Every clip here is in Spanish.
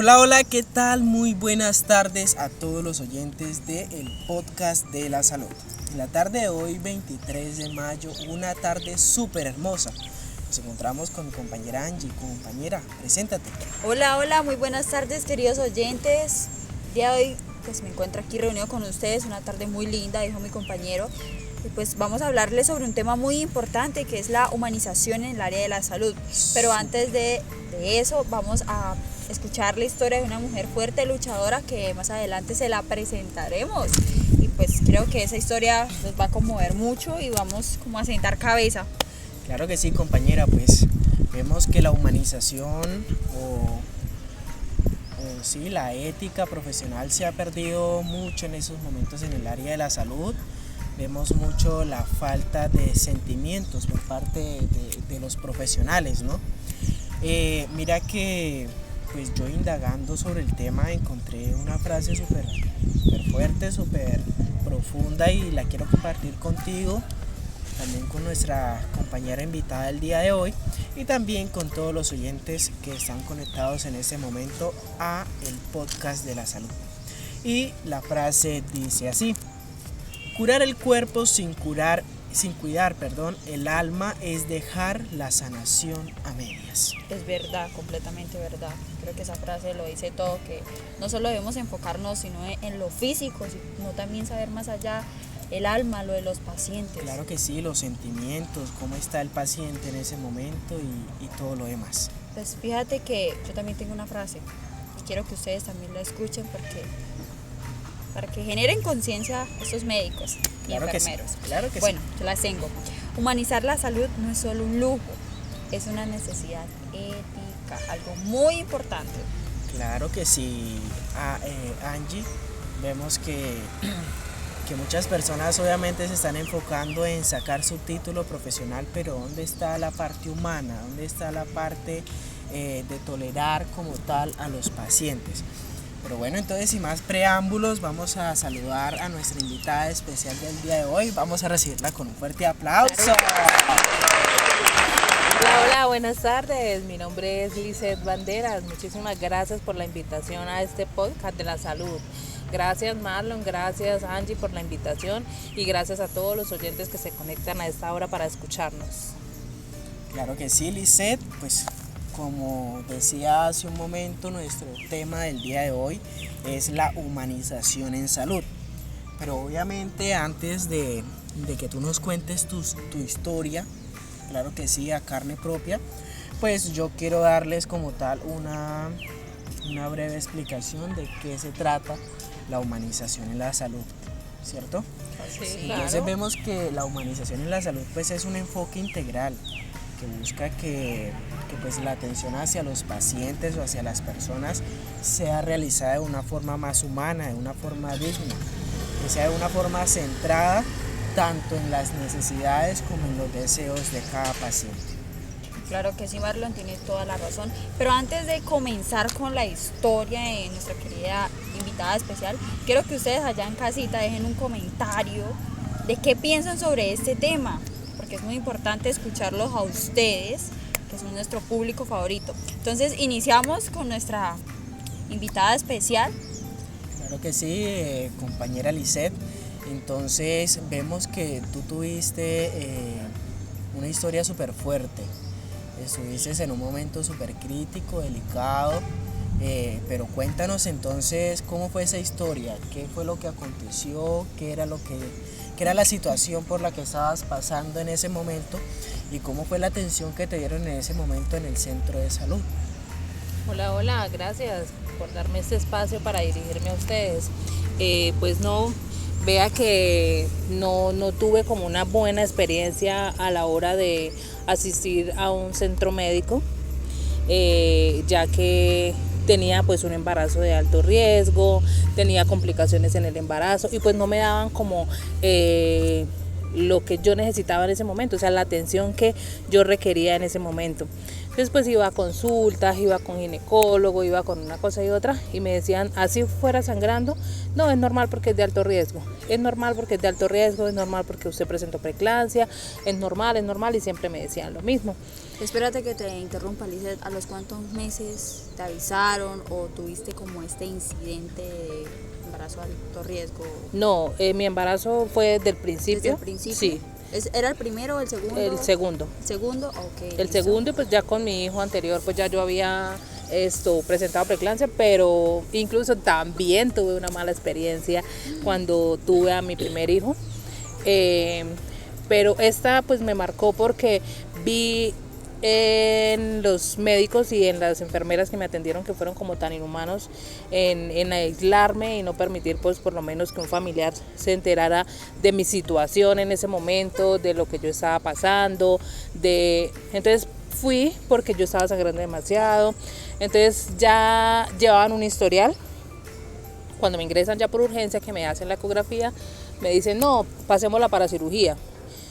Hola, hola, ¿qué tal? Muy buenas tardes a todos los oyentes del podcast de la salud. En la tarde de hoy, 23 de mayo, una tarde súper hermosa. Nos encontramos con mi compañera Angie. Compañera, preséntate. Hola, muy buenas tardes, queridos oyentes. El día de hoy pues me encuentro aquí reunido con ustedes, una tarde muy linda, dijo mi compañero. Y pues vamos a hablarles sobre un tema muy importante que es la humanización en el área de la salud. Pero antes de eso vamos a escuchar la historia de una mujer fuerte, luchadora, que más adelante se la presentaremos. Y pues creo que esa historia nos va a conmover mucho y vamos como a sentar cabeza. Claro que sí, compañera, pues vemos que la humanización o sí, la ética profesional se ha perdido mucho en esos momentos en el área de la salud. Vemos mucho la falta de sentimientos por parte de los profesionales, ¿no? Mira que pues yo indagando sobre el tema encontré una frase súper fuerte, súper profunda y la quiero compartir contigo, también con nuestra compañera invitada del día de hoy y también con todos los oyentes que están conectados en este momento a el podcast de la salud. Y la frase dice así: curar el cuerpo sin cuidar, el alma es dejar la sanación a medias. Es verdad, completamente verdad. Creo que esa frase lo dice todo, que no solo debemos enfocarnos sino en lo físico, sino también saber más allá el alma, lo de los pacientes. Claro que sí, los sentimientos, cómo está el paciente en ese momento y todo lo demás. Pues fíjate que yo también tengo una frase y quiero que ustedes también la escuchen para que generen conciencia estos médicos y enfermeros. Claro que bueno, yo las tengo. Humanizar la salud no es solo un lujo, es una necesidad ética, algo muy importante. Claro que sí, Angie, vemos que muchas personas obviamente se están enfocando en sacar su título profesional, pero ¿dónde está la parte humana? ¿Dónde está la parte de tolerar como tal a los pacientes? Pero bueno, entonces sin más preámbulos vamos a saludar a nuestra invitada especial del día de hoy. Vamos a recibirla con un fuerte aplauso. Hola, buenas tardes. Mi nombre es Lizeth Banderas. Muchísimas gracias por la invitación a este podcast de la salud. Gracias Marlon, gracias Angie por la invitación y gracias a todos los oyentes que se conectan a esta hora para escucharnos. Claro que sí, Lizeth, pues como decía hace un momento, nuestro tema del día de hoy es la humanización en salud. Pero obviamente antes de que tú nos cuentes tu historia, claro que sí, a carne propia, pues yo quiero darles como tal una breve explicación de qué se trata la humanización en la salud, ¿cierto? Sí, Entonces claro. vemos que la humanización en la salud pues es un enfoque integral que busca que pues la atención hacia los pacientes o hacia las personas sea realizada de una forma más humana, de una forma digna, que sea de una forma centrada tanto en las necesidades como en los deseos de cada paciente. Claro que sí, Marlon, tienes toda la razón. Pero antes de comenzar con la historia de nuestra querida invitada especial, quiero que ustedes allá en casita dejen un comentario de qué piensan sobre este tema, porque es muy importante escucharlos a ustedes, que son nuestro público favorito. Entonces, iniciamos con nuestra invitada especial. Claro que sí, compañera Lizeth. Entonces vemos que tú tuviste una historia súper fuerte. Estuviste en un momento súper crítico, delicado, pero cuéntanos entonces cómo fue esa historia, qué fue lo que aconteció, qué era la situación por la que estabas pasando en ese momento y cómo fue la atención que te dieron en ese momento en el centro de salud. Hola, gracias por darme este espacio para dirigirme a ustedes. Pues no, vea que no tuve como una buena experiencia a la hora de asistir a un centro médico, ya que tenía pues un embarazo de alto riesgo, tenía complicaciones en el embarazo y pues no me daban como lo que yo necesitaba en ese momento, o sea, la atención que yo requería en ese momento. Después iba a consultas, iba con ginecólogo, iba con una cosa y otra y me decían, así fuera sangrando, no, es normal porque es de alto riesgo, es normal porque es de alto riesgo, es normal porque usted presentó preeclampsia, es normal y siempre me decían lo mismo. Espérate que te interrumpa, Lizeth. ¿A los cuántos meses te avisaron o tuviste como este incidente de embarazo de alto riesgo? No, mi embarazo fue del principio. ¿Desde el principio? Sí. ¿Era el primero o el segundo? El segundo. ¿El segundo? Ok. El segundo, pues ya con mi hijo anterior, pues ya yo había presentado preeclampsia, pero incluso también tuve una mala experiencia cuando tuve a mi primer hijo. Pero esta pues me marcó porque vi en los médicos y en las enfermeras que me atendieron que fueron como tan inhumanos en aislarme y no permitir pues por lo menos que un familiar se enterara de mi situación en ese momento, de lo que yo estaba pasando, entonces fui porque yo estaba sangrando demasiado, entonces ya llevaban un historial. Cuando me ingresan ya por urgencia, que me hacen la ecografía, me dicen no, pasémosla para cirugía,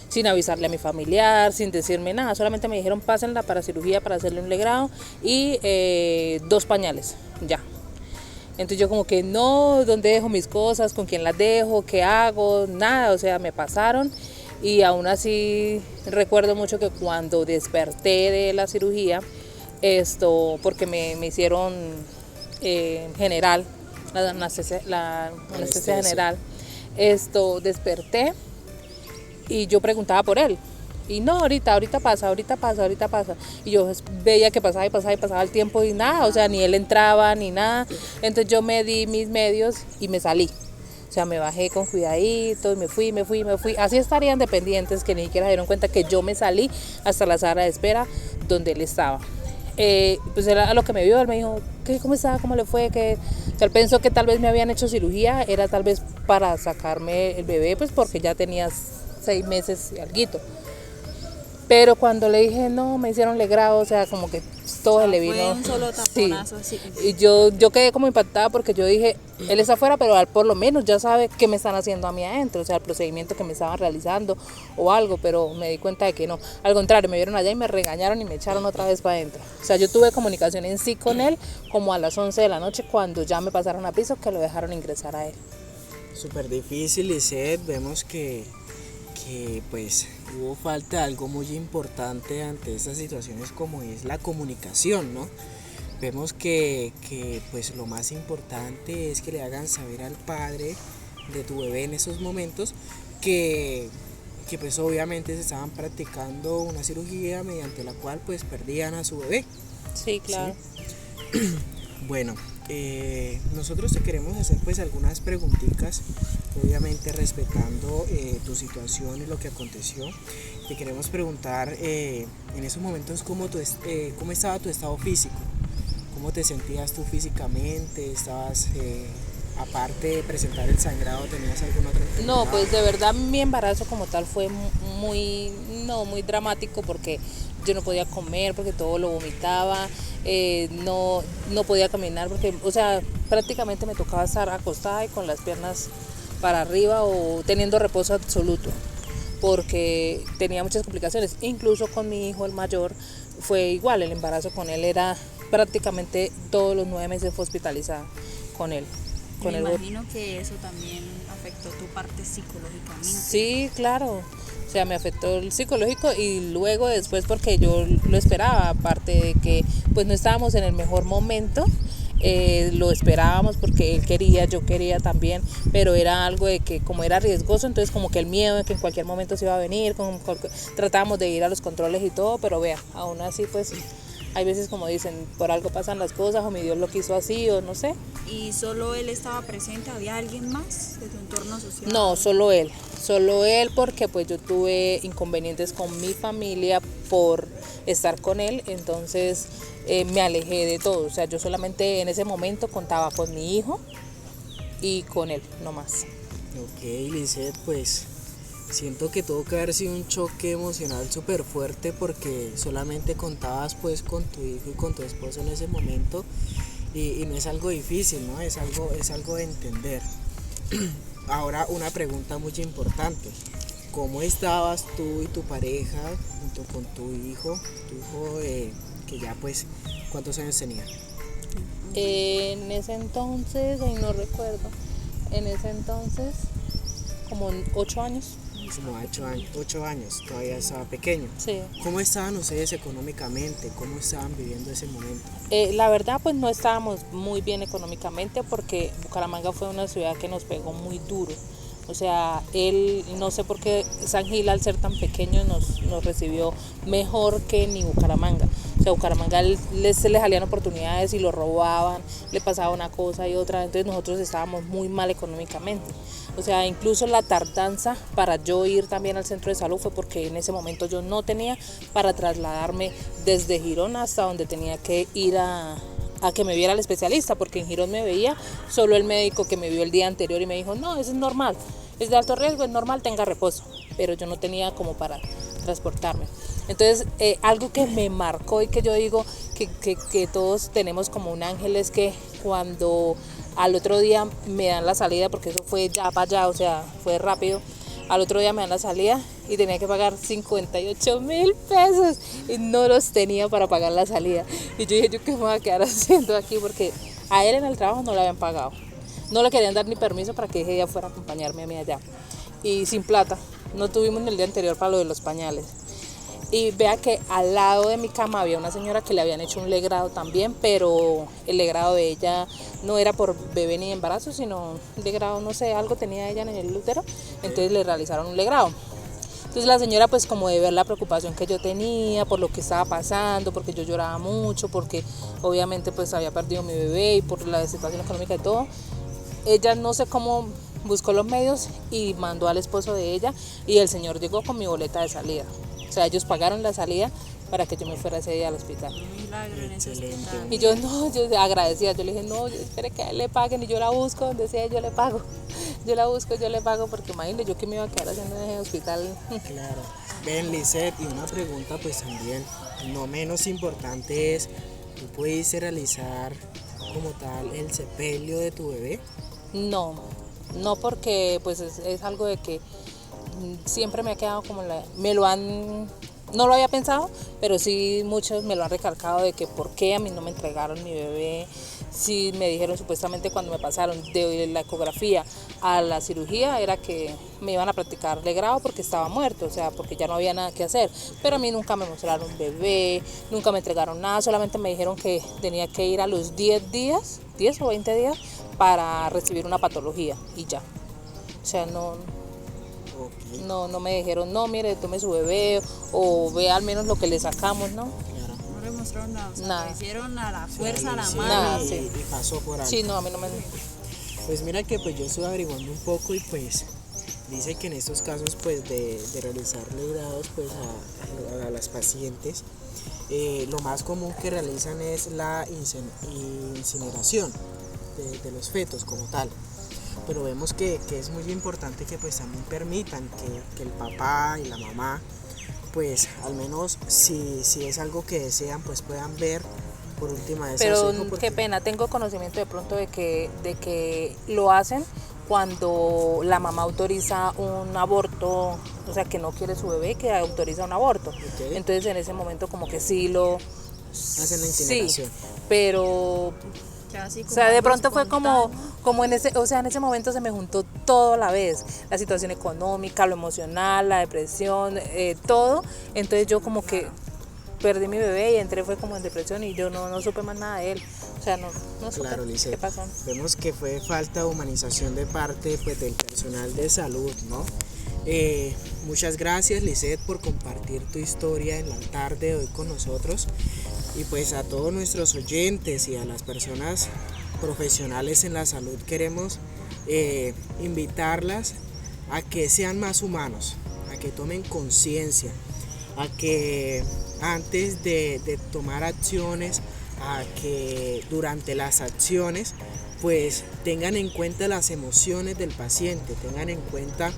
sin avisarle a mi familiar, sin decirme nada, solamente me dijeron pásenla para cirugía para hacerle un legrado y 2 pañales, ya. Entonces yo como que no, ¿dónde dejo mis cosas? ¿Con quién las dejo? ¿Qué hago? Nada, o sea, me pasaron y aún así recuerdo mucho que cuando desperté de la cirugía, porque me hicieron general, la anestesia general, desperté. Y yo preguntaba por él. Y no, ahorita pasa. Y yo veía que pasaba el tiempo y nada, o sea, ni él entraba ni nada. Entonces yo me di mis medios y me salí. O sea, me bajé con cuidaditos, me fui. Así estarían dependientes que ni siquiera se dieron cuenta que yo me salí hasta la sala de espera donde él estaba. Pues él a lo que me vio, él me dijo, ¿cómo estaba? ¿Cómo le fue? O sea, él pensó que tal vez me habían hecho cirugía, era tal vez para sacarme el bebé, pues porque ya tenía 6 meses y alguito. Pero cuando le dije no, me hicieron legrado, o sea, como que todo le vino. Fue un solo taponazo, sí. Y yo quedé como impactada porque yo dije, él está afuera, pero él por lo menos ya sabe qué me están haciendo a mí adentro, o sea, el procedimiento que me estaban realizando o algo, pero me di cuenta de que no. Al contrario, me vieron allá y me regañaron y me echaron otra vez para adentro. O sea, yo tuve comunicación en sí con él como a las 11 de la noche cuando ya me pasaron a piso que lo dejaron ingresar a él. Súper difícil, Lizeth. Vemos que pues hubo falta de algo muy importante ante estas situaciones como es la comunicación, ¿no? Vemos que pues lo más importante es que le hagan saber al padre de tu bebé en esos momentos que pues obviamente se estaban practicando una cirugía mediante la cual pues perdían a su bebé. Sí, claro. ¿Sí? Bueno, nosotros te queremos hacer pues algunas preguntitas, obviamente respetando tu situación y lo que aconteció. Te queremos preguntar en esos momentos cómo estaba tu estado físico, cómo te sentías tú físicamente, estabas aparte de presentar el sangrado, ¿tenías alguna otra enfermedad? No, pues de verdad mi embarazo como tal fue muy dramático porque yo no podía comer porque todo lo vomitaba, no podía caminar porque, o sea, prácticamente me tocaba estar acostada y con las piernas para arriba o teniendo reposo absoluto porque tenía muchas complicaciones. Incluso con mi hijo el mayor fue igual, el embarazo con él era prácticamente todos los 9 meses fue hospitalizada con él. Me imagino que eso también afectó tu parte psicológicamente. Sí, claro. O sea, me afectó el psicológico y luego después porque yo lo esperaba, aparte de que pues no estábamos en el mejor momento, lo esperábamos porque él quería, yo quería también, pero era algo de que como era riesgoso, entonces como que el miedo de que en cualquier momento se iba a venir, tratábamos de ir a los controles y todo, pero vea, aún así pues hay veces como dicen, por algo pasan las cosas o mi Dios lo quiso así o no sé. ¿Y solo él estaba presente? ¿Había alguien más de tu entorno social? No, solo él porque pues yo tuve inconvenientes con mi familia por estar con él, entonces me alejé de todo, o sea, yo solamente en ese momento contaba con mi hijo y con él, no más. Ok, Lizeth, pues siento que tuvo que haber sido un choque emocional súper fuerte porque solamente contabas pues con tu hijo y con tu esposo en ese momento y no es algo difícil, ¿no? Es algo de entender. Ahora una pregunta muy importante. ¿Cómo estabas tú y tu pareja junto con tu hijo que ya pues, ¿cuántos años tenía? En ese entonces, ay, no recuerdo, en ese entonces como 8 años. Como 8 años, todavía estaba pequeño. Sí. ¿Cómo estaban ustedes económicamente? ¿Cómo estaban viviendo ese momento? La verdad pues no estábamos muy bien económicamente porque Bucaramanga fue una ciudad que nos pegó muy duro. O sea, él, no sé por qué San Gil al ser tan pequeño nos recibió mejor que ni Bucaramanga. O sea, Bucaramanga se les salían oportunidades y lo robaban, le pasaba una cosa y otra, entonces nosotros estábamos muy mal económicamente. O sea, incluso la tardanza para yo ir también al centro de salud fue porque en ese momento yo no tenía para trasladarme desde Girón hasta donde tenía que ir a que me viera el especialista, porque en Girón me veía solo el médico que me vio el día anterior y me dijo, no, eso es normal, es de alto riesgo, es normal, tenga reposo, pero yo no tenía como para transportarme. Entonces, algo que me marcó y que yo digo que todos tenemos como un ángel es que cuando al otro día me dan la salida, porque eso fue ya para allá, o sea, fue rápido, al otro día me dan la salida y tenía que pagar 58.000 pesos y no los tenía para pagar la salida. Y yo dije, ¿yo qué me voy a quedar haciendo aquí? Porque a él en el trabajo no le habían pagado. No le querían dar ni permiso para que ella fuera a acompañarme a mí allá. Y sin plata. No tuvimos ni el día anterior para lo de los pañales. Y vea que al lado de mi cama había una señora que le habían hecho un legrado también, pero el legrado de ella no era por bebé ni embarazo, sino un legrado, no sé, algo tenía ella en el útero, entonces le realizaron un legrado. Entonces la señora, pues como de ver la preocupación que yo tenía por lo que estaba pasando, porque yo lloraba mucho, porque obviamente pues había perdido mi bebé y por la situación económica y todo, ella no sé cómo buscó los medios y mandó al esposo de ella y el señor llegó con mi boleta de salida. O sea, ellos pagaron la salida para que yo me fuera ese día al hospital. Un milagro en ese hospital. Y yo no, yo agradecida, yo le dije, no, yo espere que a él le paguen y yo la busco donde sea, yo le pago. Yo la busco, yo le pago, porque imagínate yo que me iba a quedar haciendo en ese hospital. Claro. Ven, Lisette, y una pregunta pues también, no menos importante es, ¿tú pudiste realizar como tal el sepelio de tu bebé? No, no porque pues es algo de que siempre me ha quedado como no lo había pensado, pero sí muchos me lo han recalcado de que por qué a mí no me entregaron mi bebé. Sí me dijeron supuestamente cuando me pasaron de la ecografía a la cirugía era que me iban a practicar legrado porque estaba muerto, o sea, porque ya no había nada que hacer. Pero a mí nunca me mostraron un bebé, nunca me entregaron nada, solamente me dijeron que tenía que ir a los 10 días, 10 o 20 días para recibir una patología y ya. O sea, Okay. no me dijeron, no, mire, tome su bebé o vea al menos lo que le sacamos, ¿no? Claro. No le mostraron nada, o sea, Nada. lo hicieron a la fuerza, a la Sí, mano. Nada, y, sí. y pasó por algo. Sí, no, a mí no me... Pues mira que pues yo estuve averiguando un poco y pues dice que en estos casos pues de realizar legrados pues a las pacientes, lo más común que realizan es la incineración de los fetos como tal. Pero vemos que es muy importante que pues también permitan que el papá y la mamá pues al menos si es algo que desean pues puedan ver por última vez a Pero su hijo, qué porque pena, tengo conocimiento de pronto de que lo hacen cuando la mamá autoriza un aborto, o sea, que no quiere su bebé, que autoriza un aborto. Ok. Entonces en ese momento como que sí lo... hacen la incineración. Sí, pero... Ya así O como sea, de algo pronto fue espontáneo. como en ese, o sea, en ese momento se me juntó todo a la vez, la situación económica, lo emocional, la depresión, todo. Entonces yo como que perdí mi bebé y entré fue como en depresión y yo no supe más nada de él. O sea, no supe Claro, qué Lisette. pasó. Vemos que fue falta de humanización de parte pues, del personal de salud, ¿no? Muchas gracias, Lisette, por compartir tu historia en la tarde de hoy con nosotros. Y pues a todos nuestros oyentes y a las personas profesionales en la salud queremos invitarlas a que sean más humanos, a que tomen conciencia, a que antes de tomar acciones, a que durante las acciones pues tengan en cuenta las emociones del paciente, tengan en cuenta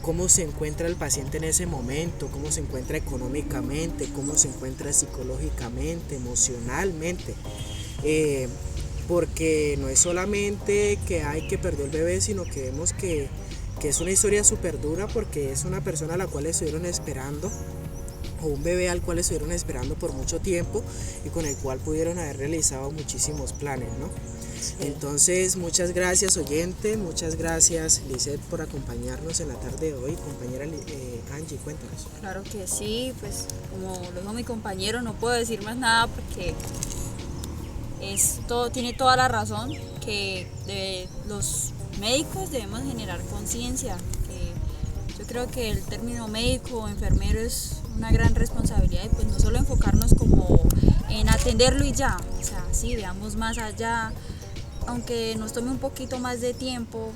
cómo se encuentra el paciente en ese momento, cómo se encuentra económicamente, cómo se encuentra psicológicamente, emocionalmente. Porque no es solamente que hay que perder el bebé, sino que vemos que es una historia súper dura porque es una persona a la cual estuvieron esperando o un bebé al cual estuvieron esperando por mucho tiempo y con el cual pudieron haber realizado muchísimos planes, ¿no? Entonces, muchas gracias oyente, muchas gracias Lizeth por acompañarnos en la tarde de hoy. Compañera Angie, cuéntanos. Claro que sí, pues como lo dijo mi compañero, no puedo decir más nada porque tiene toda la razón, que los médicos debemos generar conciencia. Yo creo que el término médico o enfermero es una gran responsabilidad y pues no solo enfocarnos como en atenderlo y ya, o sea, sí, veamos más allá, aunque nos tome un poquito más de tiempo,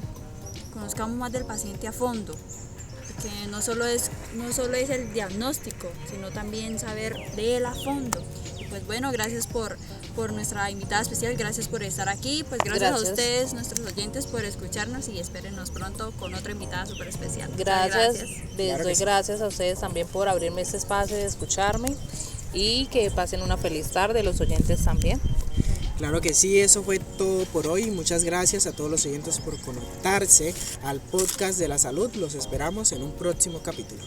conozcamos más del paciente a fondo, porque no solo es el diagnóstico, sino también saber de él a fondo. Y pues bueno, gracias por nuestra invitada especial, gracias por estar aquí, pues gracias a ustedes, nuestros oyentes, por escucharnos y espérenos pronto con otra invitada súper especial. Gracias, les Claro que doy sí. gracias a ustedes también por abrirme este espacio de escucharme y que pasen una feliz tarde, los oyentes también. Claro que sí, eso fue todo por hoy. Muchas gracias a todos los oyentes por conectarse al podcast de la salud. Los esperamos en un próximo capítulo.